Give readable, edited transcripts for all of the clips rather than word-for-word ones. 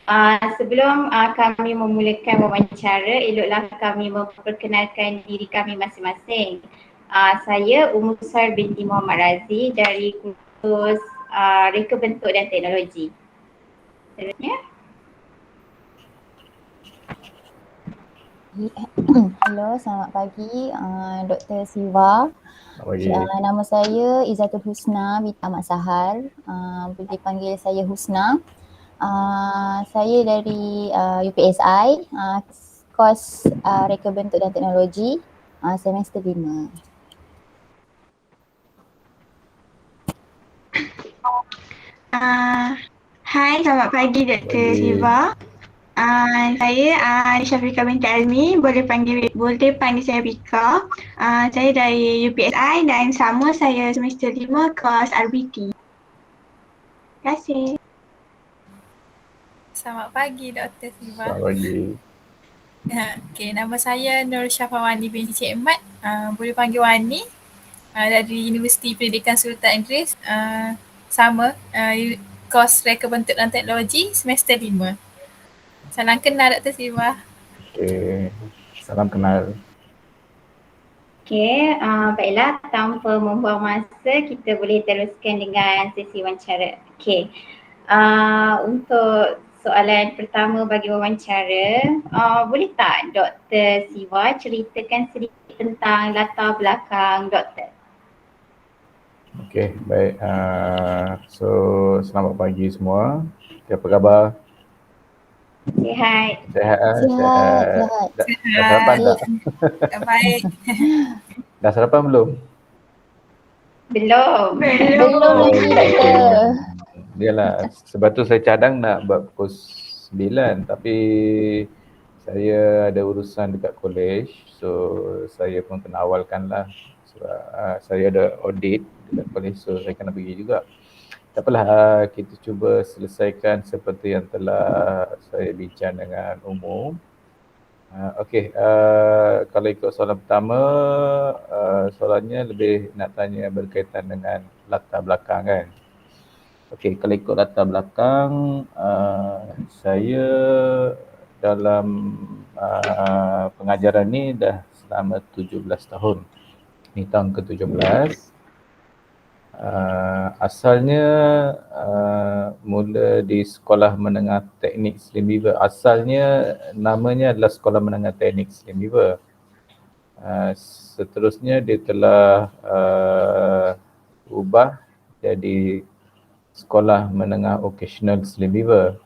Sebelum kami memulakan wawancara, eloklah kami memperkenalkan diri kami masing-masing. Saya Umusar binti Muhammad Razi dari kursus Reka Bentuk dan Teknologi. Seterusnya. Hello, selamat pagi Dr. Siva. Nama saya Izzatul Husna binti Ahmad Sahal. Boleh dipanggil saya Husna. Saya dari UPSI, kos Reka Bentuk dan Teknologi, semester 5. Hai, selamat pagi Dr. Siva. Saya Nisha Fika binti Azmi, boleh panggil saya Fika. Saya dari UPSI dan sama saya semester 5 kelas RBT. Terima kasih. Selamat pagi Dr. Siva. Selamat pagi. Okay, nama saya Nur Syafah Wani binti Cik Mat. Boleh panggil Wani. Dari Universiti Pendidikan Sultan Idris. Sama, kos Reka Bentuk dan Teknologi semester 5. Salam kenal Dr. Siva. Okay, salam kenal. Okay, baiklah, tanpa membuang masa kita boleh teruskan dengan sesi wawancara. Okay, untuk soalan pertama bagi wawancara, boleh tak Dr. Siva ceritakan sedikit tentang latar belakang doktor? Okay, baik. So, selamat pagi semua. Okay, apa khabar? Sihat. Sihat. Dah sarapan tak? Baik. Dah sarapan belum? Belum lagi doktor. Yalah, sebab tu saya cadang nak buat pukul 9 tapi saya ada urusan dekat college, so saya pun kena awalkan lah sebab saya ada audit dekat college, so saya kena pergi juga. Tak apalah, kita cuba selesaikan seperti yang telah saya bincang dengan umum. Okey, kalau ikut soalan pertama, soalannya lebih nak tanya berkaitan dengan latar belakang kan. Okey, kalau ikut latar belakang, saya dalam pengajaran ni dah selama 17 tahun. Ini tahun ke-17. Asalnya mula di Sekolah Menengah Teknik Slim Beaver. Asalnya namanya adalah Sekolah Menengah Teknik Slim Beaver. Seterusnya dia telah ubah jadi Sekolah Menengah Vocational Slim Beaver.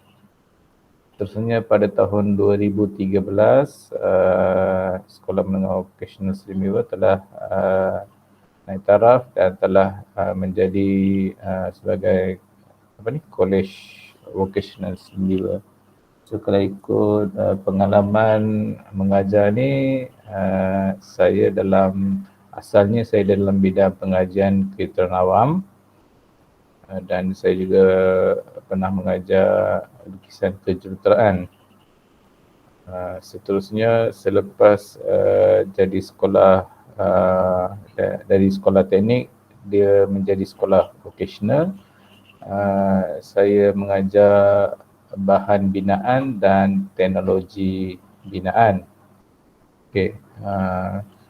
Terusannya pada tahun 2013, Sekolah Menengah Vocational Slim Beaver telah naik taraf dan telah menjadi sebagai College Vocational Slim Beaver. So kalau ikut pengalaman mengajar ni, asalnya saya dalam bidang pengajian kedokteran awam, dan saya juga pernah mengajar lukisan kejuruteraan. Seterusnya selepas jadi sekolah dari sekolah teknik, dia menjadi sekolah vocational. Saya mengajar bahan binaan dan teknologi binaan. Okey.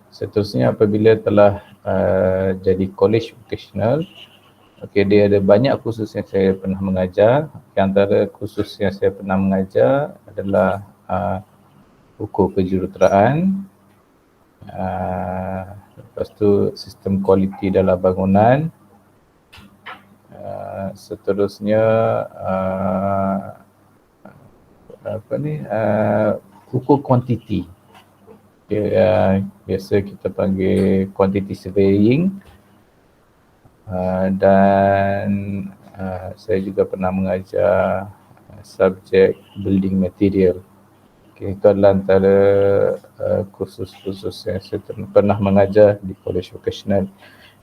Seterusnya apabila telah jadi college vocational, okey, dia ada banyak kursus yang saya pernah mengajar. Di antara kursus yang saya pernah mengajar adalah hukum kejuruteraan, lepas tu sistem kualiti dalam bangunan, seterusnya hukum kuantiti. Biasa kita panggil quantity surveying, dan saya juga pernah mengajar subjek building material. Okay, itu adalah antara kursus-kursus yang saya pernah mengajar di College Vocational.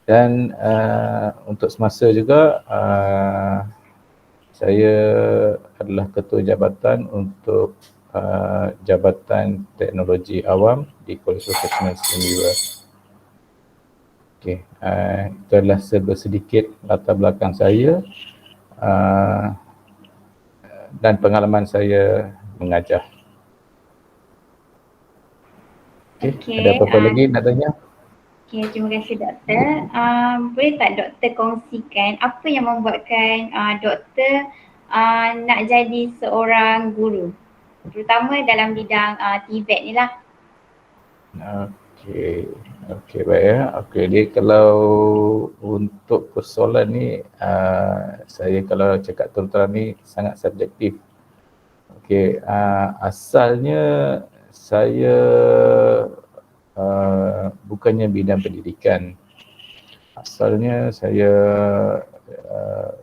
Dan untuk semasa juga saya adalah ketua jabatan untuk Jabatan Teknologi Awam di College Vocational Slim Beaver. Okay, itu adalah sedikit latar belakang saya. dan pengalaman saya mengajar. Okey, ada apa-apa lagi nak tanya? Okey, terima kasih doktor. Boleh tak doktor kongsikan apa yang membuatkan doktor nak jadi seorang guru, terutama dalam bidang TVET ni lah. Okey baik ya. Okey, dia kalau untuk persoalan ni saya kalau cakap terus ni sangat subjektif. Okey, asalnya saya bukannya bidang pendidikan. Asalnya saya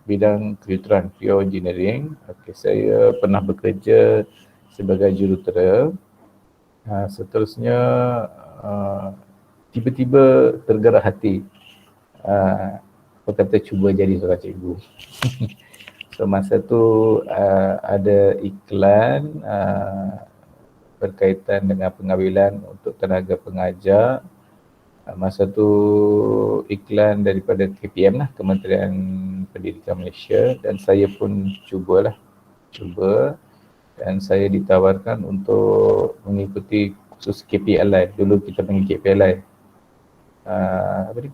bidang kejuruteraan, pure engineering. Okey, saya pernah bekerja sebagai jurutera. Seterusnya tiba-tiba tergerak hati apa kata cuba jadi seorang cikgu. So masa tu ada iklan berkaitan dengan pengambilan untuk tenaga pengajar. Masa tu iklan daripada KPM lah, Kementerian Pendidikan Malaysia, dan saya pun cuba dan saya ditawarkan untuk mengikuti kursus KPLI. Dulu kita panggil KPLI.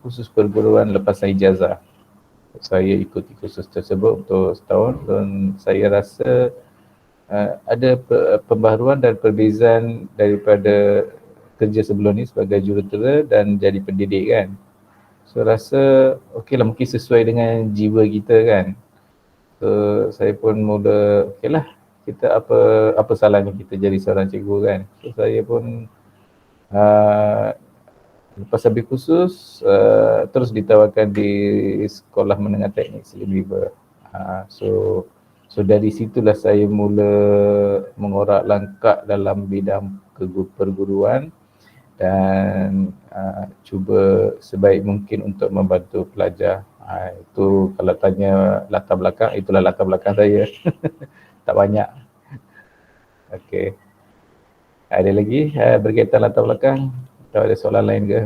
Kursus perguruan lepasan ijazah. Saya ikuti kursus tersebut untuk setahun dan saya rasa ada pembaharuan dan perbezaan daripada kerja sebelum ni sebagai jurutera dan jadi pendidik kan. So rasa okeylah, mungkin sesuai dengan jiwa kita kan. So saya pun mula okeylah, kita apa salahnya kita jadi seorang cikgu kan. So saya pun lepas habis kursus terus ditawarkan di Sekolah Menengah Teknik Slim River. So dari situlah saya mula mengorak langkah dalam bidang perguruan dan cuba sebaik mungkin untuk membantu pelajar. Itu kalau tanya latar belakang, itulah latar belakang saya. Tak banyak. Okey. Ada lagi berkaitan latar belakang? Atau ada soalan lain ke?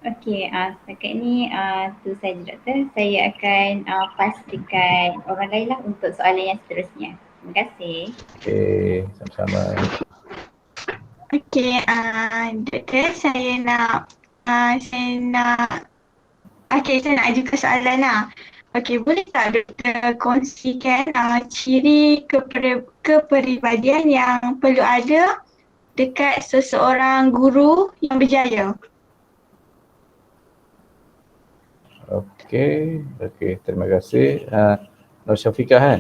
Okey, setakat ni tu saja doktor. Saya akan pastikan orang lain lah untuk soalan yang seterusnya. Terima kasih. Okey, sama-sama. Okey, doktor, saya nak ajukan soalan lah. Okey, boleh tak doktor kongsikan ciri kepribadian yang perlu ada dekat seseorang guru yang berjaya? Okey, terima kasih. Nur Syafiqah kan?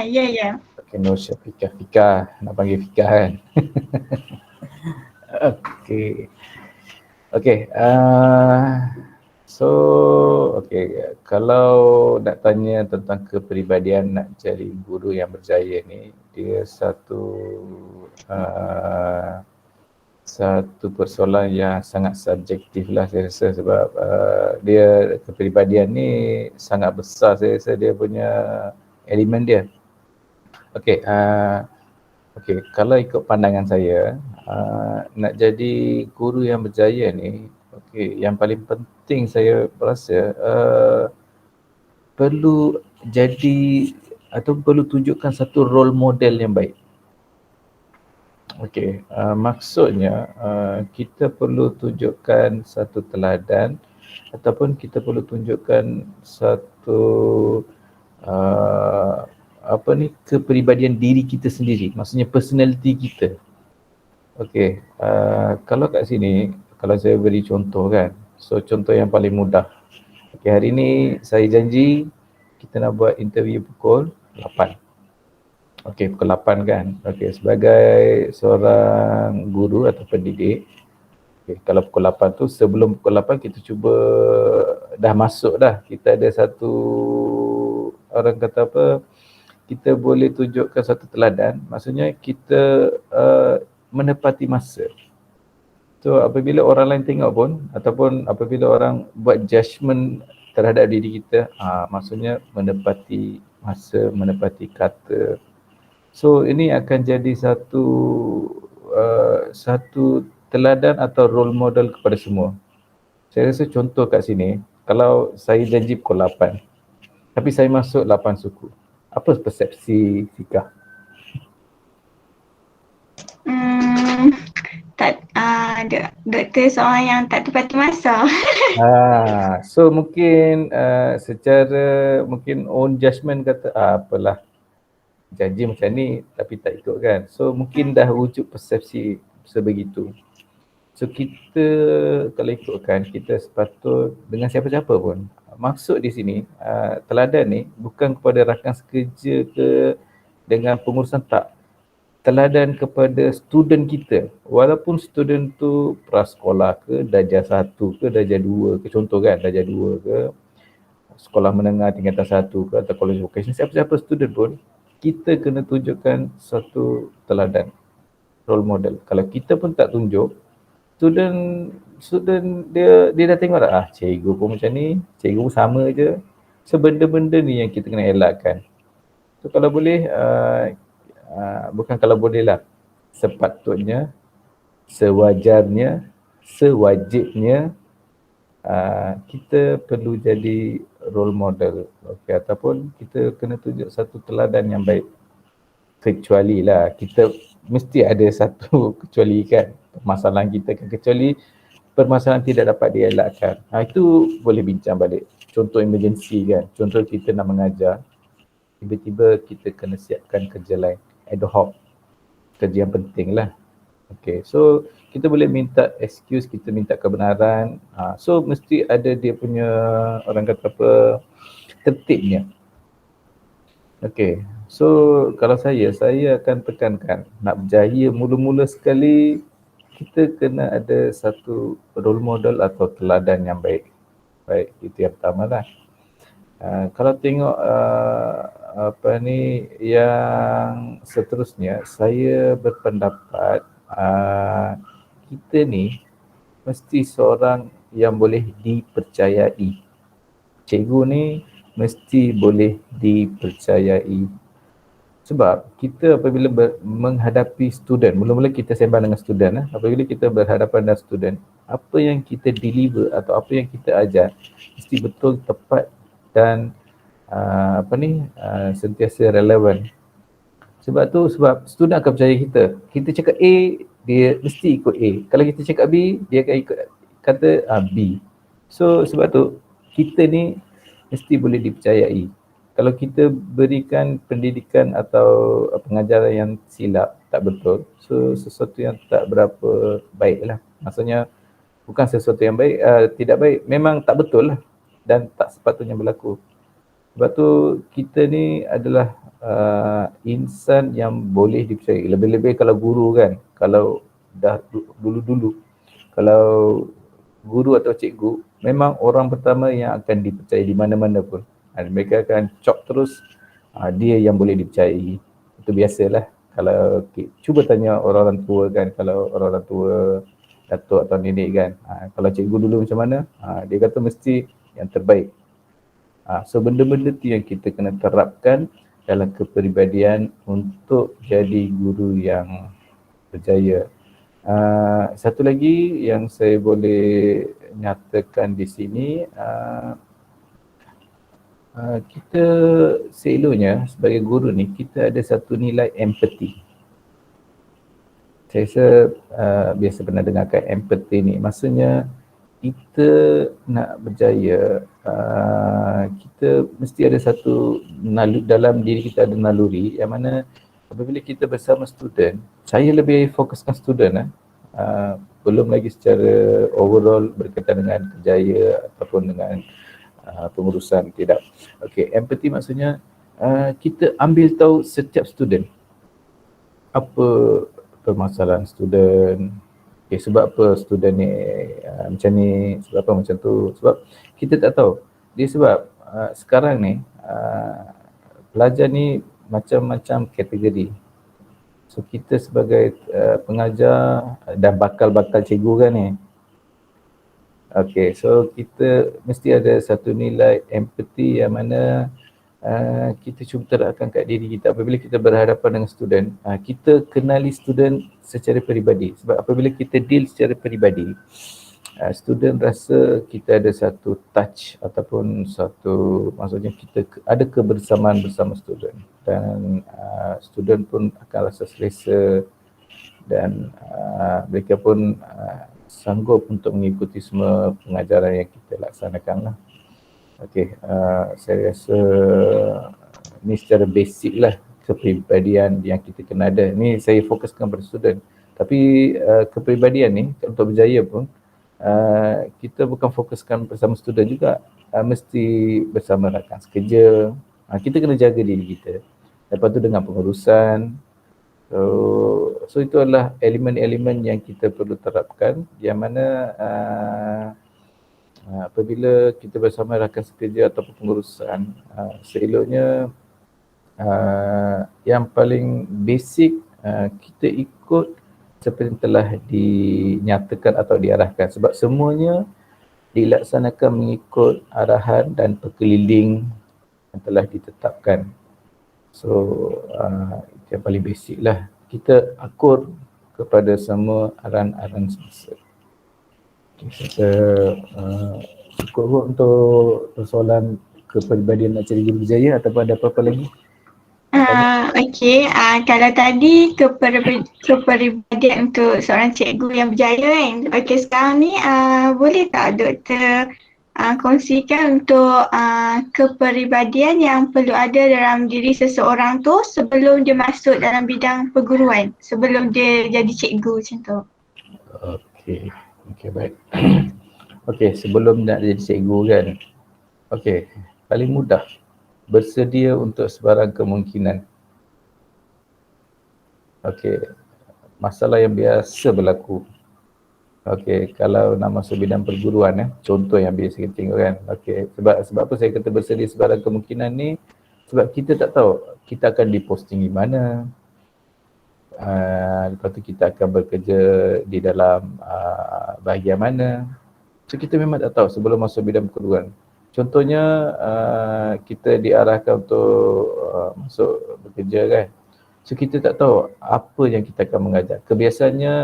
Ya. Okey, Nur Syafiqah, nak panggil Fiqah kan? Okey, kalau nak tanya tentang kepribadian nak jadi guru yang berjaya ni, dia satu persoalan yang sangat subjektif lah saya rasa, sebab dia kepribadian ni sangat besar, saya rasa dia punya elemen dia. Okey, kalau ikut pandangan saya, nak jadi guru yang berjaya ni, yang paling penting saya rasa perlu jadi atau perlu tunjukkan satu role model yang baik. Maksudnya kita perlu tunjukkan satu teladan ataupun kita perlu tunjukkan satu kepribadian diri kita sendiri, maksudnya personality kita. Kalau kat sini, kalau saya beri contoh kan, so contoh yang paling mudah. Hari ni saya janji kita nak buat interview pukul 8. Pukul 8 kan. Sebagai seorang guru atau pendidik, kalau pukul 8 tu, sebelum pukul 8 kita cuba dah masuk dah. Kita ada satu, orang kata apa, kita boleh tunjukkan satu teladan, maksudnya kita menepati masa. So apabila orang lain tengok pun, ataupun apabila orang buat judgement terhadap diri kita, maksudnya menepati masa, menepati kata. So ini akan jadi satu teladan atau role model kepada semua. Saya rasa contoh kat sini, kalau saya janji pukul 8, tapi saya masuk 8 suku. Apa persepsi Fika? Doktor seorang yang tak tepat masa. So mungkin secara mungkin own judgement kata apalah, janji macam ni tapi tak ikut kan. So mungkin dah wujud persepsi sebegitu. So kita kalau ikutkan, kita sepatut dengan siapa-siapa pun. Maksud di sini teladan ni bukan kepada rakan sekerja ke dengan pengurusan, tak. Teladan kepada student kita, walaupun student tu prasekolah ke, darjah 1 ke, darjah 2 ke, contoh kan, darjah 2 ke, sekolah menengah tingkatan 1 ke, atau college vocation, siapa-siapa student pun, kita kena tunjukkan satu teladan, role model. Kalau kita pun tak tunjuk, student dia dah tengok dah, cikgu pun macam ni, cikgu pun sama je. So benda-benda ni yang kita kena elakkan. So kalau boleh, bukan kalau boleh lah, sepatutnya, sewajarnya, sewajibnya kita perlu jadi role model, okay, ataupun kita kena tunjuk satu teladan yang baik. Kecuali lah, kita mesti ada satu kecuali kan, permasalahan kita kan, kecuali permasalahan tidak dapat dielakkan. Itu boleh bincang balik. Contoh emergency kan, contoh kita nak mengajar, tiba-tiba kita kena siapkan kerja lain, ad hoc, kerja yang penting lah. Okay, so kita boleh minta excuse, kita minta kebenaran. So mesti ada dia punya, orang kata apa, tertibnya. Okay, so kalau saya akan tekankan, nak berjaya mula-mula sekali, kita kena ada satu role model atau teladan yang baik. Baik, itu yang pertama lah. Kalau tengok yang seterusnya, saya berpendapat kita ni mesti seorang yang boleh dipercayai. Cikgu ni mesti boleh dipercayai. Sebab kita apabila menghadapi student, mula-mula kita sembang dengan student, apabila kita berhadapan dengan student, apa yang kita deliver atau apa yang kita ajar mesti betul, tepat dan sentiasa relevan. Sebab student akan percaya kita. Kita cakap A, dia mesti ikut A. Kalau kita cakap B, dia akan ikut kata B. So sebab tu kita ni mesti boleh dipercayai. Kalau kita berikan pendidikan atau pengajaran yang silap, tak betul, so sesuatu yang tak berapa baik lah. Maksudnya bukan sesuatu yang baik, tidak baik, memang tak betul lah dan tak sepatutnya berlaku. Sebab tu kita ni adalah insan yang boleh dipercayai. Lebih-lebih kalau guru kan, kalau dah dulu-dulu, kalau guru atau cikgu, memang orang pertama yang akan dipercayai di mana-mana pun. Mereka akan cop terus, dia yang boleh dipercayai. Itu biasalah. Kalau cuba tanya orang-orang tua kan, kalau orang-orang tua, datuk atau nenek kan, kalau cikgu dulu macam mana, dia kata mesti yang terbaik. So benda-benda tu yang kita kena terapkan dalam kepribadian untuk jadi guru yang berjaya. Satu lagi yang saya boleh nyatakan di sini, kita seeloknya sebagai guru ni, kita ada satu nilai empathy. Saya rasa biasa pernah dengarkan empathy ni. Maksudnya kita nak berjaya, kita mesti ada satu dalam diri kita ada naluri yang mana apabila kita bersama student, saya lebih fokuskan student belum lagi secara overall berkaitan dengan kerjaya ataupun dengan pengurusan, tidak. Okay, empathy maksudnya kita ambil tahu setiap student, apa permasalahan student, okay, sebab apa student ni macam ni, sebab apa macam tu, sebab kita tak tahu dia sebab sekarang ni pelajar ni macam-macam kategori. So kita sebagai pengajar dan bakal-bakal cikgu kan ni, okay, so kita mesti ada satu nilai empathy yang mana kita cuba terapkan kat diri kita apabila kita berhadapan dengan student. Kita kenali student secara peribadi. Sebab apabila kita deal secara peribadi, student rasa kita ada satu touch ataupun satu, maksudnya kita ada kebersamaan bersama student, dan student pun akan rasa selesa dan mereka pun sanggup untuk mengikuti semua pengajaran yang kita laksanakan lah. Okey, saya rasa ni secara basic lah kepribadian yang kita kena ada. Ni saya fokuskan pada student. Tapi kepribadian ni untuk berjaya pun kita bukan fokuskan bersama student juga, mesti bersama rakan sekerja. Kita kena jaga diri kita. Lepas tu dengan pengurusan. So itu adalah elemen-elemen yang kita perlu terapkan, yang mana apabila kita bersama rakan sekerja ataupun pengurusan, seeloknya yang paling basic kita ikut seperti yang telah dinyatakan atau diarahkan, sebab semuanya dilaksanakan mengikut arahan dan perkeliling yang telah ditetapkan. So itu yang paling basic lah, kita akur kepada semua arahan-arahan semasa. Saya cukup untuk persoalan kepribadian nak cari guru berjaya, ataupun ada apa-apa lagi? Okey, kalau tadi kepribadian untuk seorang cikgu yang berjaya kan. Okey, sekarang ni boleh tak doktor kongsikan untuk kepribadian yang perlu ada dalam diri seseorang tu sebelum dia masuk dalam bidang perguruan, sebelum dia jadi cikgu macam tu? Okey, baik. Okey, sebelum nak jadi cikgu kan. Okey, paling mudah bersedia untuk sebarang kemungkinan. Okey, masalah yang biasa berlaku. Okey, kalau nak masuk bidang perguruan, contoh yang biasa kita tengok kan. Okey, sebab apa saya kata bersedia sebarang kemungkinan ni? Sebab kita tak tahu kita akan diposting di mana. Lepas tu kita akan bekerja di dalam bahagian mana. So kita memang tak tahu sebelum masuk bidang perguruan. Contohnya kita diarahkan untuk masuk bekerja kan. So kita tak tahu apa yang kita akan mengajar. Kebiasaannya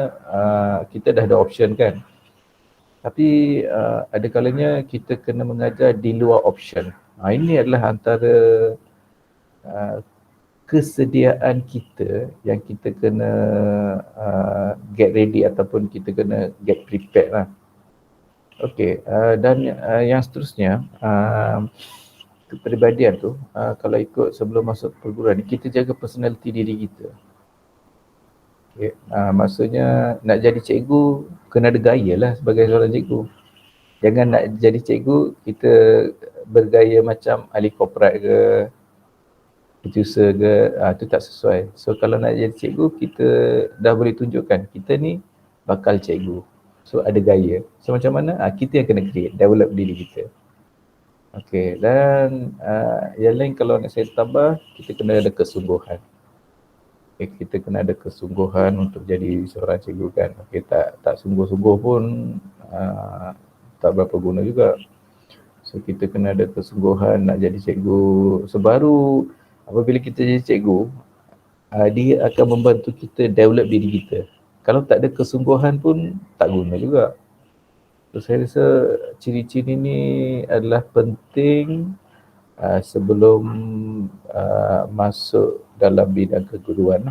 kita dah ada option kan. Tapi ada kalanya kita kena mengajar di luar option. Ini adalah antara kesediaan kita yang kita kena get ready ataupun kita kena get prepared lah. Okey, dan yang seterusnya, kepribadian tu kalau ikut sebelum masuk perguruan, kita jaga personality diri kita. Okay. Maksudnya nak jadi cikgu kena ada gaya lah sebagai seorang cikgu. Jangan nak jadi cikgu kita bergaya macam ahli korporat ke, producer ke, itu tak sesuai. So kalau nak jadi cikgu, kita dah boleh tunjukkan kita ni bakal cikgu. So ada gaya. So macam mana? Kita yang kena create, develop diri kita. Okey, dan yang lain kalau nak saya tambah, kita kena ada kesungguhan. Okay, kita kena ada kesungguhan untuk jadi seorang cikgu kan. Okey, tak sungguh-sungguh pun tak berapa guna juga. So kita kena ada kesungguhan nak jadi cikgu. Sebaru apabila kita jadi cikgu, dia akan membantu kita develop diri kita. Kalau tak ada kesungguhan pun tak guna juga. So saya rasa ciri-ciri ni adalah penting sebelum masuk dalam bidang keguruan.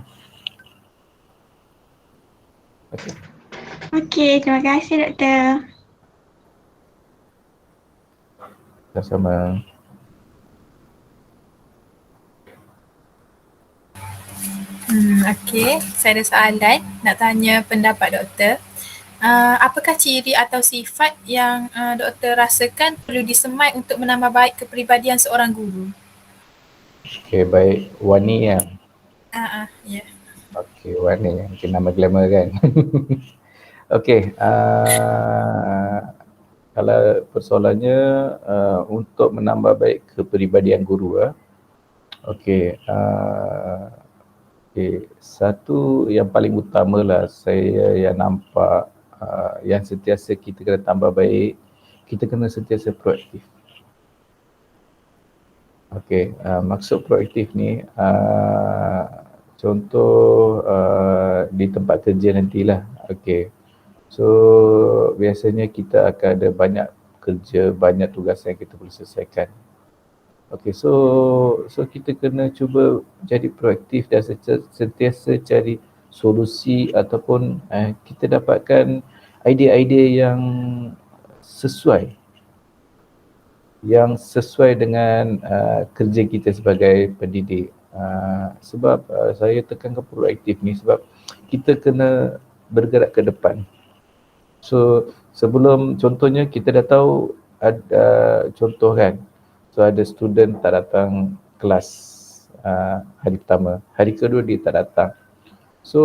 Okey, terima kasih doktor. Sama-sama. Okey, saya ada soalan nak tanya pendapat doktor. Apakah ciri atau sifat yang doktor rasakan perlu disemai untuk menambah baik kepribadian seorang guru? Okey, baik. Wani ya. Ya. Okey, Wani. Mungkin nama glamour kan. Okey, kalau persoalannya untuk menambah baik kepribadian guru. Okey, satu yang paling utama lah saya yang nampak yang sentiasa kita kena tambah baik, kita kena sentiasa proaktif. Okey, maksud proaktif ni contoh di tempat kerja nantilah. Okey, So biasanya kita akan ada banyak kerja, banyak tugas yang kita perlu selesaikan. Okay, so kita kena cuba jadi proaktif dan sentiasa cari solusi ataupun kita dapatkan idea-idea yang sesuai dengan kerja kita sebagai pendidik. Sebab saya tekankan proaktif ni sebab kita kena bergerak ke depan. So sebelum contohnya kita dah tahu ada contoh kan. So ada student tak datang kelas hari pertama, hari kedua dia tak datang. So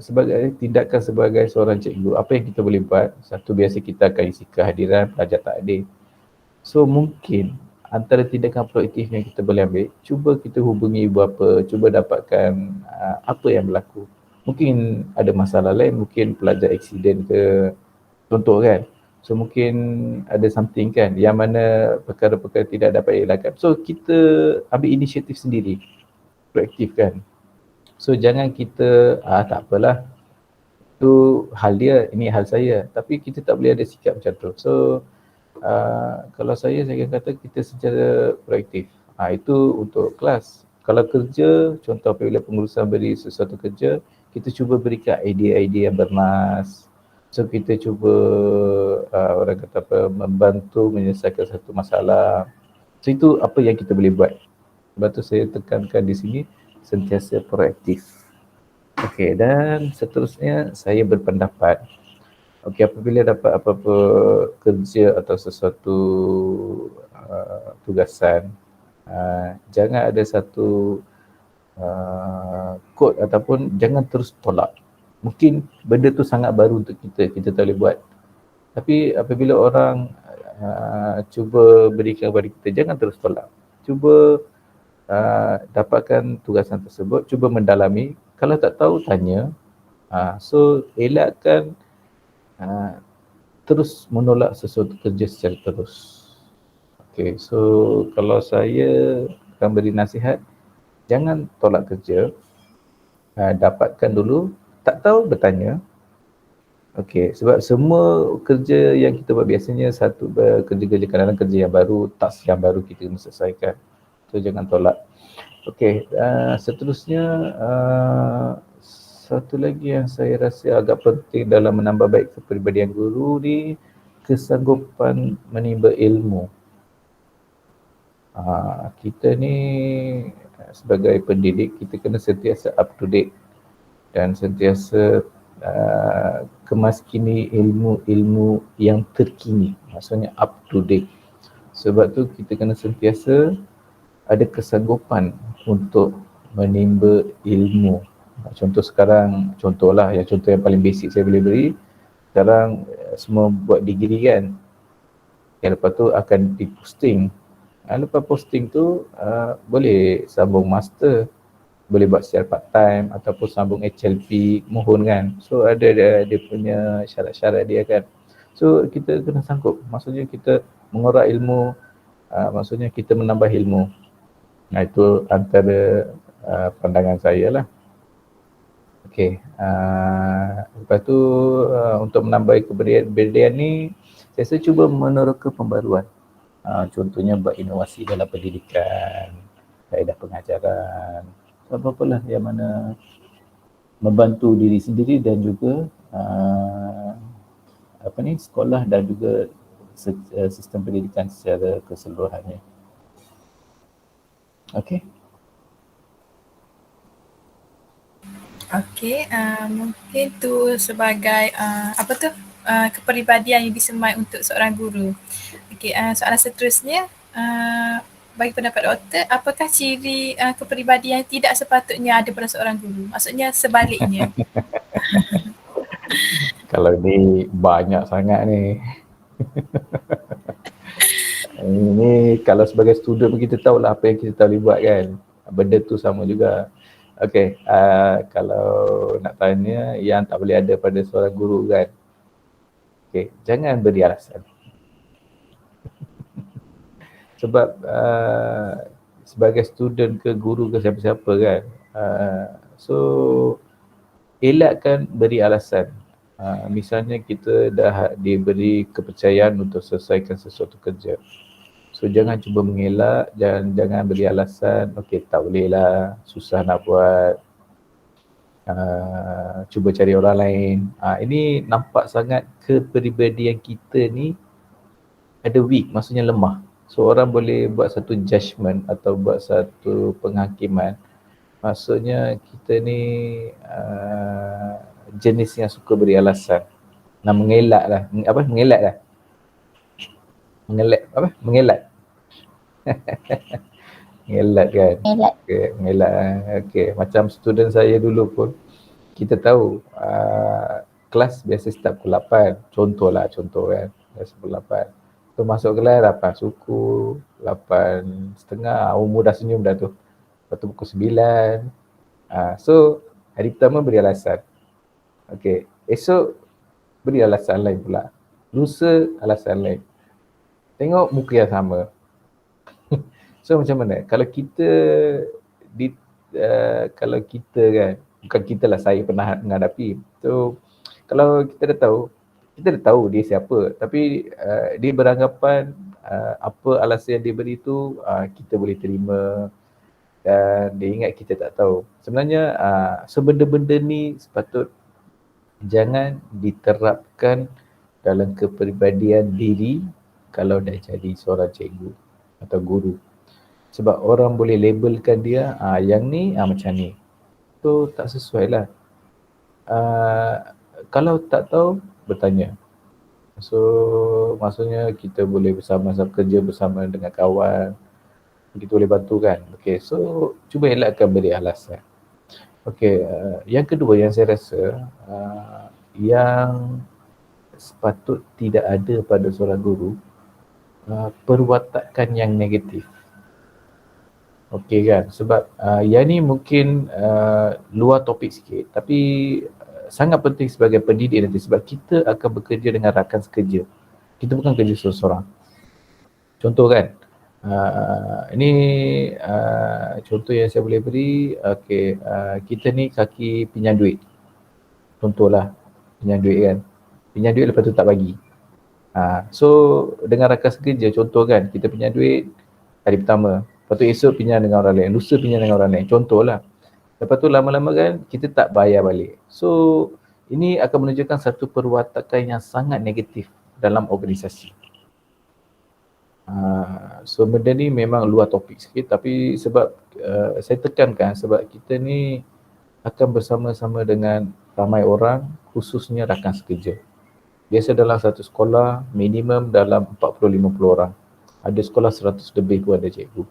sebagai tindakan sebagai seorang cikgu, apa yang kita boleh buat? Satu, biasa kita akan isi kehadiran, pelajar tak hadir. So mungkin antara tindakan proaktif yang kita boleh ambil, cuba kita hubungi ibu bapa, cuba dapatkan apa yang berlaku. Mungkin ada masalah lain, mungkin pelajar aksiden ke, contoh kan. So mungkin ada something kan yang mana perkara-perkara tidak dapat dielakkan. So kita ambil inisiatif sendiri, proaktif kan. So jangan kita, tak apalah, tu hal dia, ini hal saya. Tapi kita tak boleh ada sikap macam tu. So kalau saya akan kata kita secara proaktif. Itu untuk kelas. Kalau kerja, contoh apabila pengurusan beri sesuatu kerja, kita cuba berikan idea-idea yang bernas. So kita cuba orang kata apa, membantu menyelesaikan satu masalah. So itu apa yang kita boleh buat. Sebab tu saya tekankan di sini sentiasa proaktif. Okey, dan seterusnya saya berpendapat, okey, apabila dapat apa-apa kerja atau sesuatu tugasan, jangan ada satu kod ataupun jangan terus tolak. Mungkin benda tu sangat baru untuk kita tak boleh buat. Tapi apabila orang cuba berikan kepada kita, jangan terus tolak. Cuba dapatkan tugasan tersebut, cuba mendalami. Kalau tak tahu, tanya. So elakkan terus menolak sesuatu kerja secara terus. Okay, so kalau saya akan beri nasihat, jangan tolak kerja. Dapatkan dulu, tak tahu bertanya. Okey, sebab semua kerja yang kita buat biasanya satu kerja-kerja kadang-kadang kerja yang baru, task yang baru kita kena selesaikan. So jangan tolak. Okey, seterusnya satu lagi yang saya rasa agak penting dalam menambah baik kepribadian guru ni, kesanggupan menimba ilmu. Kita ni sebagai pendidik, kita kena sentiasa up to date dan sentiasa kemaskini ilmu-ilmu yang terkini, maksudnya up to date. Sebab tu kita kena sentiasa ada kesanggupan untuk menimba ilmu. Contoh sekarang, contohlah yang contoh yang paling basic saya boleh beri, sekarang semua buat degree kan, yang lepas tu akan diposting. Lepas posting tu boleh sambung master, boleh buat secara part time ataupun sambung HLP, mohon kan. So ada dia punya syarat-syarat dia kan. So kita kena sanggup, maksudnya kita mengorak ilmu, maksudnya kita menambah ilmu. Itu antara pandangan saya lah. Okey, lepas tu untuk menambah kepribadian ni, saya rasa cuba meneroka pembaruan. Contohnya buat inovasi dalam pendidikan, kaedah pengajaran, apa-apalah yang mana membantu diri sendiri dan juga sekolah dan juga sistem pendidikan secara keseluruhannya. Okey. Okey, mungkin tu sebagai kepribadian yang disemai untuk seorang guru. Okey, soalan seterusnya, bagi pendapat doktor, apakah ciri kepribadian yang tidak sepatutnya ada pada seorang guru? Maksudnya sebaliknya. Kalau ni banyak sangat ni. Ini kalau sebagai student pun kita tahulah apa yang kita boleh buat kan. Benda tu sama juga. Okey, kalau nak tanya yang tak boleh ada pada seorang guru kan. Okey, jangan beri alasan. Sebab sebagai student ke guru ke siapa-siapa kan, so elakkan beri alasan. Misalnya kita dah diberi kepercayaan untuk selesaikan sesuatu kerja. So jangan cuba mengelak, jangan beri alasan, okey tak boleh lah, susah nak buat, cuba cari orang lain. Ini nampak sangat kepribadian kita ni ada weak, maksudnya lemah. So orang boleh buat satu judgement atau buat satu penghakiman. Maksudnya kita ni jenis yang suka beri alasan. Mengelak lah. Mengelak lah. Mengelak. Mengelak kan? Mengelak. Okay. Macam student saya dulu pun, kita tahu kelas biasa start pukul 8. Contoh kan. Kelas pukul 8. So masuk kelas 8 suku, 8.30, umur dah senyum dah tu. Lepas tu pukul 9. So hari pertama beri alasan. Okay. Esok beri alasan lain pula. Lusa alasan lain. Tengok muka yang sama. So macam mana? Kalau kita kan, bukan kita lah, saya pernah menghadapi. So kalau kita dah tahu dia siapa, tapi dia beranggapan apa alasan yang dia beri tu kita boleh terima dan dia ingat kita tak tahu. Sebenarnya benda-benda ni sepatut jangan diterapkan dalam kepribadian diri kalau dah jadi seorang cikgu atau guru. Sebab orang boleh labelkan dia, yang ni macam ni. So tak sesuai lah. Kalau tak tahu, bertanya. So maksudnya kita boleh kerja bersama dengan kawan, kita boleh bantu kan. Okay, so cuba elakkan beri alasan. Okay, yang kedua yang saya rasa yang sepatut tidak ada pada seorang guru, perwatakan yang negatif. Okey kan, sebab yang ni mungkin luar topik sikit, tapi sangat penting sebagai pendidik nanti, sebab kita akan bekerja dengan rakan sekerja. Kita bukan kerja seorang-seorang. Contoh kan, ini contoh yang saya boleh beri. Okey, kita ni kaki pinjam duit. Contohlah, pinjam duit kan. Pinjam duit lepas tu tak bagi. So dengan rakan sekerja, contoh kan, kita pinjam duit hari pertama. Lepas tu esok pinjam dengan orang lain, lusa pinjam dengan orang lain. Contohlah. Lepas tu lama-lama kan kita tak bayar balik. So ini akan menunjukkan satu perwatakan yang sangat negatif dalam organisasi. So benda ni memang luar topik sikit, tapi sebab saya tekankan sebab kita ni akan bersama-sama dengan ramai orang, khususnya rakan sekerja. Biasa dalam satu sekolah minimum dalam 40-50 orang. Ada sekolah 100 lebih pun ada cikgu.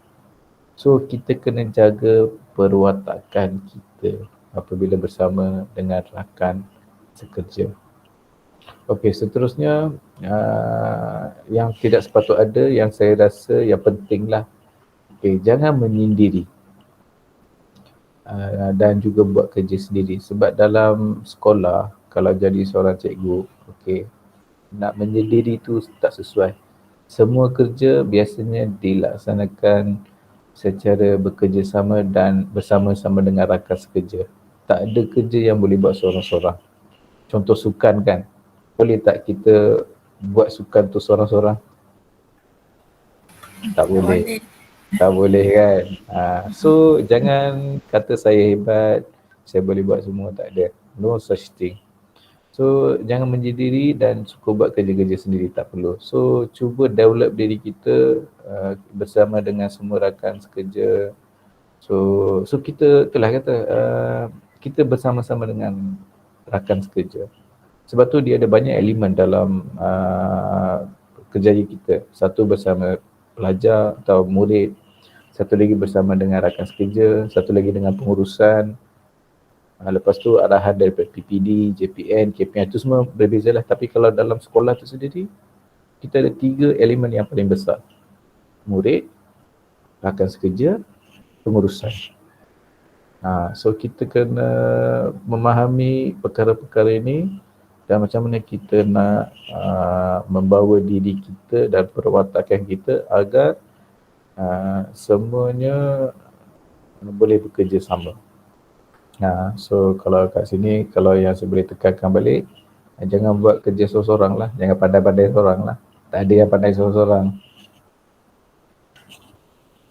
So kita kena jaga perwatakan kita apabila bersama dengan rakan sekerja. Okey, seterusnya yang tidak sepatut ada, yang saya rasa yang pentinglah, jangan menyendiri dan juga buat kerja sendiri. Sebab dalam sekolah, kalau jadi seorang cikgu, nak menyendiri tu tak sesuai. Semua kerja biasanya dilaksanakan secara bekerjasama dan bersama-sama dengan rakan sekerja. Tak ada kerja yang boleh buat seorang-seorang. Contoh sukan kan, boleh tak kita buat sukan tu seorang-seorang? Tak boleh. Tak boleh kan. So jangan kata saya hebat, saya boleh buat semua, tak ada. No such thing. So jangan menyendiri dan suka buat kerja-kerja sendiri, tak perlu. So cuba develop diri kita bersama dengan semua rakan sekerja. So kita telah kata kita bersama-sama dengan rakan sekerja. Sebab tu dia ada banyak elemen dalam kerjaya kita. Satu bersama pelajar atau murid, satu lagi bersama dengan rakan sekerja, satu lagi dengan pengurusan. Lepas tu arahan daripada PPD, JPN, KPN, itu semua berbeza lah. Tapi kalau dalam sekolah tu sendiri, kita ada 3 elemen yang paling besar. Murid, rakan sekerja, pengurusan. So kita kena memahami perkara-perkara ini dan macam mana kita nak membawa diri kita dan perwatakan kita agar semuanya boleh bekerja sama. So kalau kat sini, kalau yang saya boleh tekankan balik, Jangan buat kerja seorang-seorang lah. Jangan pandai-pandai seorang lah. Tak ada yang pandai seorang-seorang.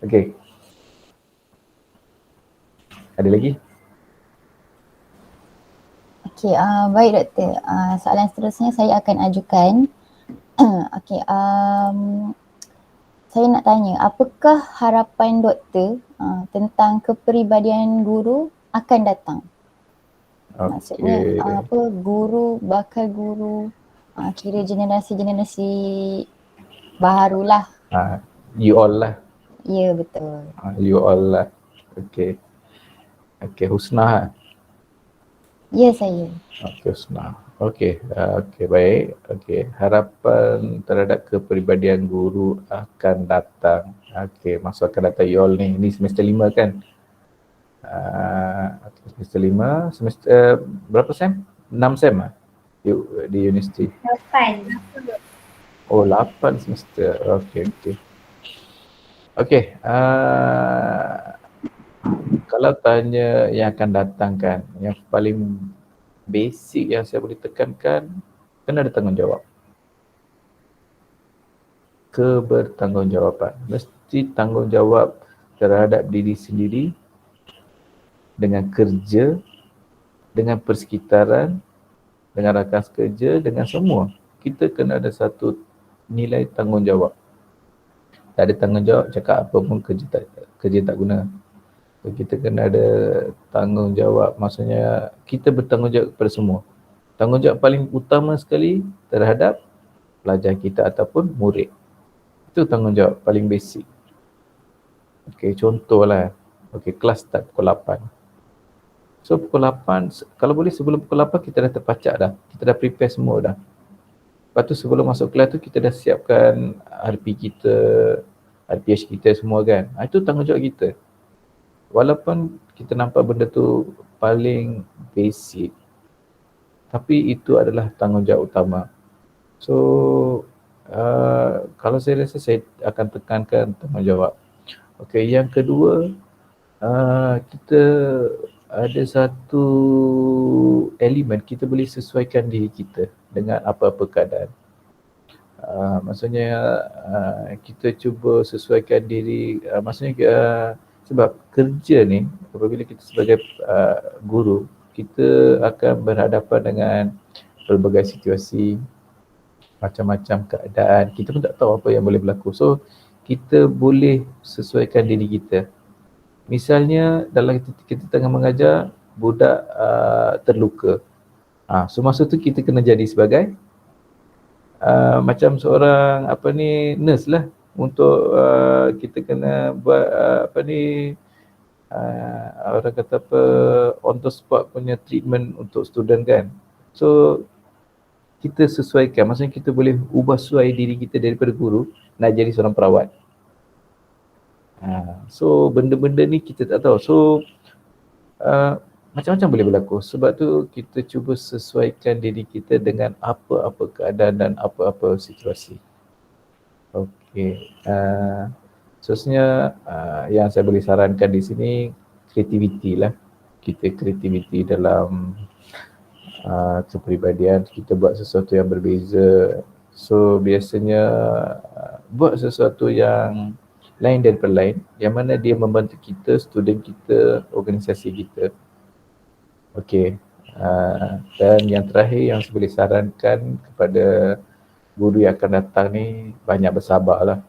Okey. Ada lagi? Okey, baik doktor. Soalan seterusnya saya akan ajukan. Okey, saya nak tanya, apakah harapan doktor tentang kepribadian guru akan datang? Maksudnya apa, guru, bakal guru, kira generasi-generasi barulah. You all lah. Ya, betul. You all lah. Okey. Okey, Husna. Ya, saya. Okey, Husna. Okey, baik. Okey, harapan terhadap kepribadian guru akan datang. Okey, masa akan datang you all ni semester 5 kan? Semester 5, semester berapa sem? 6 sem di universiti? 8. Oh, 8 semester. Okey. Okey, kalau tanya yang akan datang kan, yang paling basic yang saya boleh tekankan, kena ada tanggungjawab. Kebertanggungjawaban. Mesti tanggungjawab terhadap diri sendiri, dengan kerja, dengan persekitaran, dengan rakan kerja, dengan semua. Kita kena ada satu nilai tanggungjawab. Tak ada tanggungjawab, cakap apa pun kerja tak guna. So, kita kena ada tanggungjawab, maksudnya kita bertanggungjawab kepada semua. Tanggungjawab paling utama sekali terhadap pelajar kita ataupun murid. Itu tanggungjawab paling basic. Okey, contohlah. Okey, kelas start pukul 8. So pukul 8, kalau boleh sebelum pukul 8 kita dah terpacak dah. Kita dah prepare semua dah. Lepas tu sebelum masuk kelas tu kita dah siapkan RP kita, RPH kita semua kan. Itu tanggungjawab kita. Walaupun kita nampak benda tu paling basic, tapi itu adalah tanggungjawab utama. So kalau saya rasa saya akan tekankan tanggungjawab. Okey, yang kedua, kita ada satu elemen, kita boleh sesuaikan diri kita dengan apa-apa keadaan. Maksudnya kita cuba sesuaikan diri, maksudnya sebab kerja ni, apabila kita sebagai guru, kita akan berhadapan dengan pelbagai situasi, macam-macam keadaan, kita pun tak tahu apa yang boleh berlaku. So kita boleh sesuaikan diri kita. Misalnya dalam kita tengah mengajar, budak terluka. So masa tu kita kena jadi sebagai macam seorang nurse lah, untuk kita kena buat orang kata on the spot punya treatment untuk student kan. So kita sesuaikan, maksudnya kita boleh ubah sesuai diri kita daripada guru nak jadi seorang perawat. So benda-benda ni kita tak tahu. So macam-macam boleh berlaku. Sebab tu kita cuba sesuaikan diri kita dengan apa-apa keadaan dan apa-apa situasi. Okey. Seterusnya yang saya boleh sarankan di sini, kreativiti lah. Kita kreativiti dalam kepribadian, kita buat sesuatu yang berbeza. So biasanya buat sesuatu yang lain daripada lain, yang mana dia membantu kita, student kita, organisasi kita. Okey. Dan yang terakhir yang saya boleh sarankan kepada guru yang akan datang ni, banyak bersabarlah.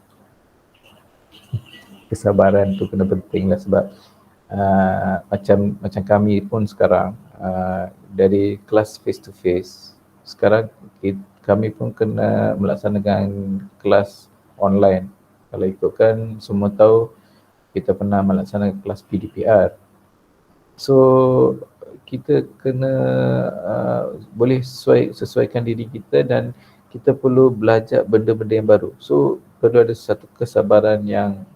Kesabaran tu kena penting lah, sebab macam kami pun sekarang dari kelas face to face, sekarang kami pun kena melaksanakan kelas online. Kalau ikutkan, semua tahu kita pernah melaksanakan kelas PDPR. So kita kena boleh sesuaikan diri kita, dan kita perlu belajar benda-benda yang baru. So perlu ada satu kesabaran yang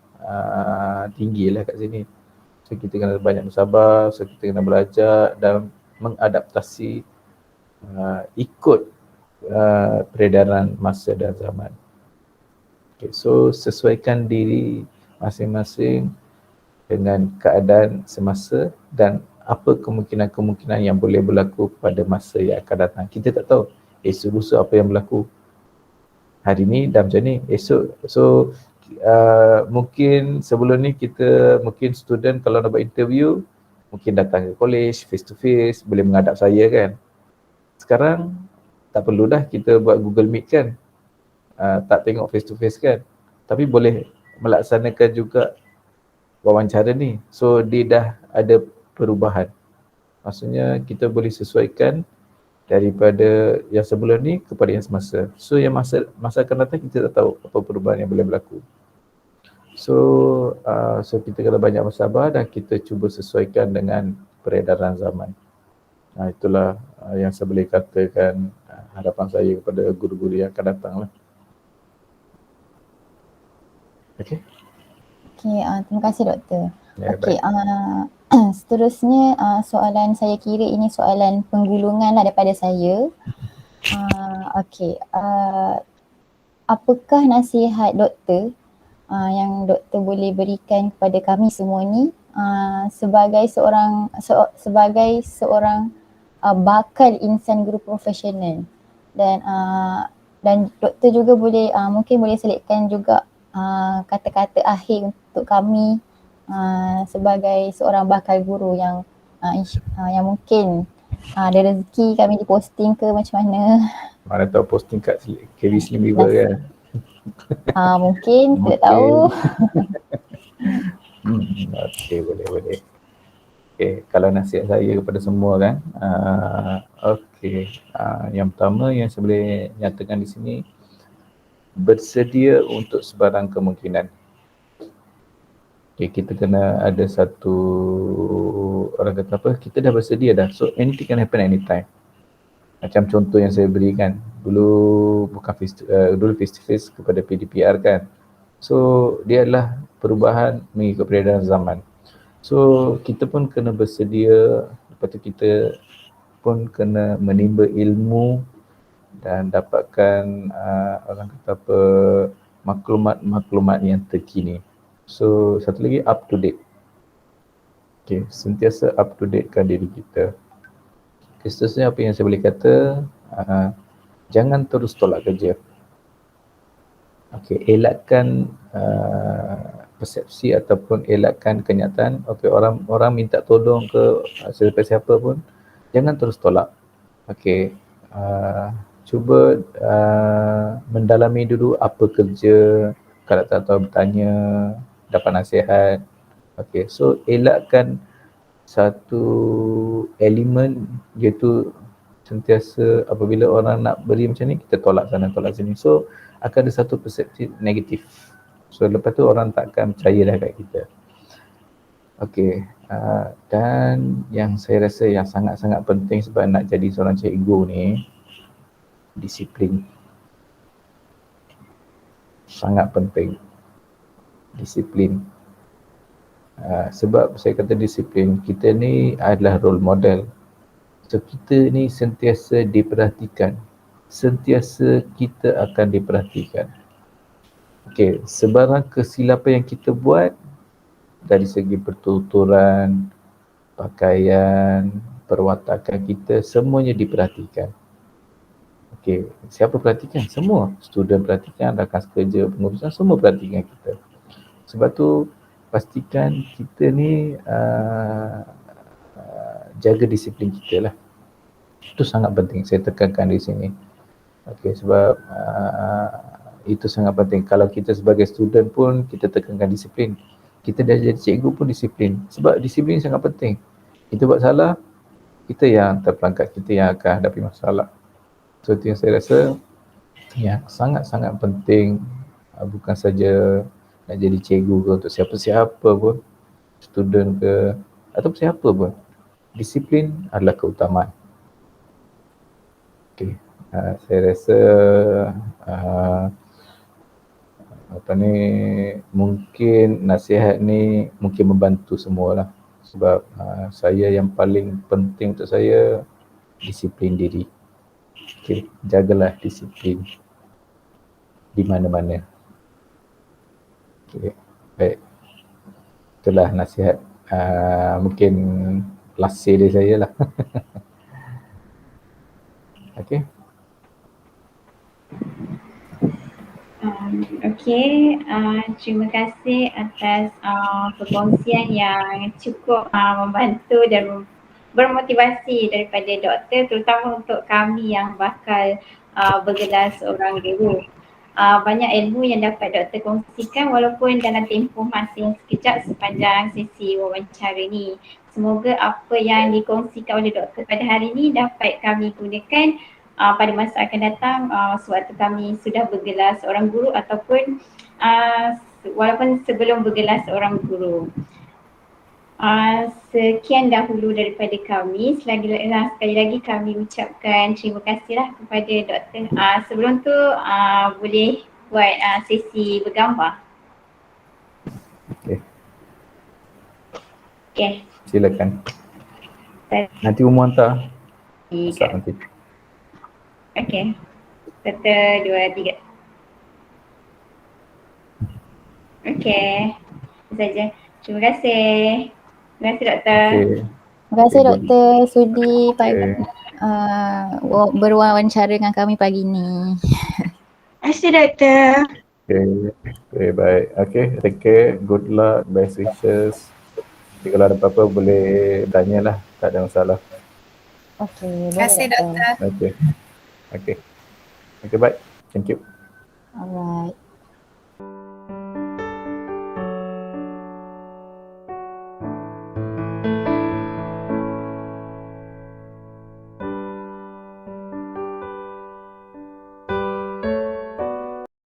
tinggi lah kat sini. So kita kena banyak bersabar, so kita kena belajar dan mengadaptasi ikut peredaran masa dan zaman. Okay, so sesuaikan diri masing-masing dengan keadaan semasa dan apa kemungkinan-kemungkinan yang boleh berlaku pada masa yang akan datang. Kita tak tahu esok lusa apa yang berlaku. Hari ni dah macam ni, esok. So mungkin sebelum ni kita, mungkin student kalau nak buat interview, mungkin datang ke college face to face, boleh menghadap saya kan. Sekarang tak perlu dah kita buat Google Meet kan, tak tengok face to face kan, tapi boleh melaksanakan juga wawancara ni. So dia dah ada perubahan. Maksudnya kita boleh sesuaikan daripada yang sebelum ni kepada yang semasa. So yang masa akan datang kita tak tahu apa perubahan yang boleh berlaku. So kita kena banyak bersabar dan kita cuba sesuaikan dengan peredaran zaman. Itulah yang saya boleh katakan harapan saya kepada guru-guru yang akan datang lah. Okay. Okay, terima kasih doktor. Ya, Okay, seterusnya soalan saya kira ini soalan penggulungan lah daripada saya. Okay, apakah nasihat doktor yang doktor boleh berikan kepada kami semua ni sebagai seorang bakal insan guru profesional, dan doktor juga boleh mungkin boleh selitkan juga kata-kata akhir untuk kami sebagai seorang bakal guru yang mungkin ada rezeki kami diposting ke macam mana. Mana tahu posting kat KB Slim River kan. Mungkin tidak tahu. Okay, boleh. Okay, kalau nasihat saya kepada semua kan, yang pertama yang saya boleh nyatakan di sini, bersedia untuk sebarang kemungkinan. Okay, kita kena ada satu, orang kata apa, kita dah bersedia dah. So anything can happen anytime. Macam contoh yang saya berikan, dulu bukan face to face kepada PDPR kan. So dia adalah perubahan mengikut peredaran zaman. So kita pun kena bersedia, lepas tu kita pun kena menimba ilmu dan dapatkan orang kata apa, maklumat-maklumat yang terkini. So satu lagi, up to date. Okay, sentiasa up to date kan diri kita. Seterusnya apa yang saya boleh kata, jangan terus tolak kerja. Okay, elakkan persepsi ataupun elakkan kenyataan. Okay, orang minta tolong ke siapa pun, jangan terus tolak. Okay, cuba mendalami dulu apa kerja, kalau tak tahu bertanya, dapat nasihat. Okay, so elakkan satu elemen, iaitu sentiasa apabila orang nak beri macam ni, kita tolak sana tolak sini. So akan ada satu persepsi negatif. So lepas tu orang takkan percaya dah kat kita. Okay, dan yang saya rasa yang sangat-sangat penting sebab nak jadi seorang cikgu ni, disiplin. Sangat penting. Disiplin. Sebab saya kata disiplin, kita ni adalah role model. So kita ni sentiasa diperhatikan. Sentiasa kita akan diperhatikan. Okay, sebarang kesilapan yang kita buat dari segi pertuturan, pakaian, perwatakan kita, semuanya diperhatikan. Okay, siapa perhatikan? Semua. Student perhatikan, rakan kerja, pengurusan, semua perhatikan kita. Sebab tu pastikan kita ni jaga disiplin kita lah. Itu sangat penting, saya tekankan di sini. Okay, sebab itu sangat penting. Kalau kita sebagai student pun kita tekankan disiplin. Kita dah jadi cikgu pun disiplin. Sebab disiplin sangat penting. Kita buat salah, kita yang terperangkap, kita yang akan hadapi masalah. So itu yang saya rasa yang sangat-sangat penting, bukan saja nak jadi cikgu ke untuk siapa-siapa pun, student ke atau siapa pun, disiplin adalah keutamaan. Okay, saya rasa mungkin nasihat ni mungkin membantu semualah. Sebab saya yang paling penting untuk saya, disiplin diri. Okay, jagalah disiplin di mana-mana. Okay, baik. Itulah nasihat mungkin last say dari saya lah. Okay. Okey, terima kasih atas perkongsian yang cukup membantu dan bermotivasi daripada doktor, terutama untuk kami yang bakal bergelar seorang guru. Banyak ilmu yang dapat doktor kongsikan walaupun dalam tempoh masa yang sekejap sepanjang sesi wawancara ni. Semoga apa yang dikongsikan oleh doktor pada hari ini dapat kami gunakan pada masa akan datang sewaktu kami sudah bergelar seorang guru ataupun walaupun sebelum bergelar seorang guru. Sekian dahulu daripada kami. Sekali lagi kami ucapkan terima kasihlah kepada doktor. Sebelum tu boleh buat sesi bergambar. Okey, Okay. silakan. Nanti umur hantar. Masak nanti. Okay. 1, 2, 3. Okay. Itu saja. Terima kasih. Terima kasih doktor. Okey. Terima kasih doktor sudi Okey. berwawancara dengan kami pagi ni. Terima kasih doktor. Okay, baik. Okay, take care. Good luck. Best wishes. Jadi kalau ada apa-apa boleh tanya lah. Tak ada masalah. Okey, Terima kasih doktor. Okay. Okay. Okay, bye. Thank you. Alright.